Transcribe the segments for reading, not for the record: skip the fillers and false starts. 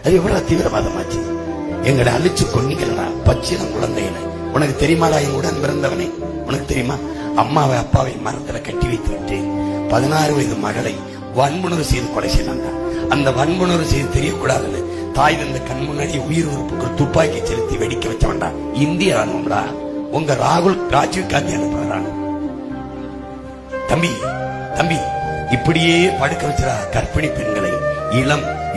அது எவ்வளவு தீவிரவாதமாச்சு. எங்களை அழிச்சு கொன்னீங்களா பச்சிலம் குழந்தைகளை. உனக்கு தெரியுமாடா என் உடன் பிறந்தவனே? உனக்கு தெரியுமா? அம்மாவை அப்பாவை மரத்துல கட்டி வைத்து விட்டு 16 வயது மகளை வன்புணர்வு செய்து கொலை செய்தாங்க. அந்த வன்புணர்வு செய்து தெரியக்கூடாதுன்னு தாய் தந்த கண் முன்னாடி உயிர் உறுப்புகள் துப்பாக்கி செலுத்தி வெடிக்க வச்சவன்டா இந்திய ராணுவம்டா. உங்க ராஜீவ் காந்தி அனுப்புறான். தம்பி தம்பி இப்படியே படுக்க வச்சுடா கர்ப்பிணி பெண்களை,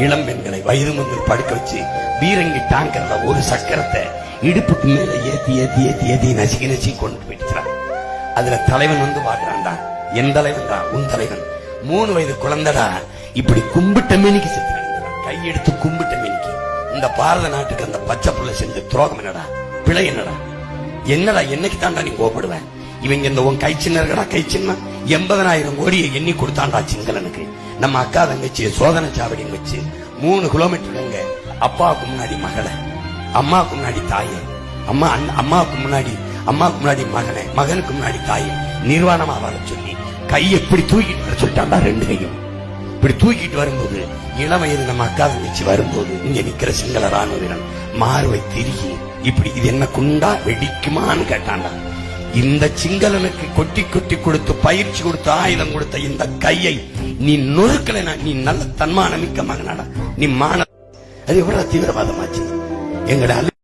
இளம் பெண்களை வயது முதல் படுக்க வச்சு பீரங்கி டாங்கர்ல ஒரு சக்கரத்தை இடுப்புக்கு மேல ஏத்தி ஏத்தி ஏத்தி ஏத்தி நசுக்கி நசுக்கி கொண்டு போயிடுச்சான். அதுல தலைவன் வந்து பாக்குறான்டா. என் தலைவன் தான், உன் தலைவன். 3 வயது குழந்தைடா இப்படி கும்பிட்ட மேனிக்கு செத்து கிடந்தான். கையெடுத்து கும்பிட்ட மேனிக்கு. இந்த பாரத நாட்டுக்கு அந்த பச்சை புள்ள செஞ்ச துரோகம் என்னடா, பிழை என்னடா? என்னடா என்னைக்கு தாண்டா நீ கோபப்படுவேன்? இவங்க இந்த உன் கை சின்ன இருக்கடா, கை சின்ன 80,000 கோடியை எண்ணி கொடுத்தாண்டா சிங்களனுக்கு. நம்ம அக்கா தங்கச்சி சோதனை சாவடின்னு வச்சு 3 கிலோமீட்டர் அங்க அப்பாவுக்கு முன்னாடி மகளை, அம்மாவுக்கு முன்னாடி தாயை, அம்மாவுக்கு முன்னாடி மகனை, மகனுக்கு முன்னாடி தாயை நிர்வாணமா வாழ சொல்லி கையை இப்படி தூக்கிட்டு வர சொல்லிட்டாண்டா. 2 கையும் இப்படி தூக்கிட்டு வரும்போது இளவயது நம்ம அக்கா தங்கச்சி வரும்போது இங்க நிக்கிற சிங்கள ராணுவ வீரன் மார்வை திருகி இப்படி இது என்ன குண்டா வெடிக்குமான்னு கேட்டாண்டா. இந்த சிங்களனுக்கு கொட்டி கொட்டி கொடுத்து பயிற்சி கொடுத்து ஆயுதம் கொடுத்த இந்த கையை நீ நொறுக்கலைனா நீ நல்ல தன்மான மிக்க மகனாடா, நீ மான. அது எவ்வளவு தீவிரவாதமாச்சு. எங்கட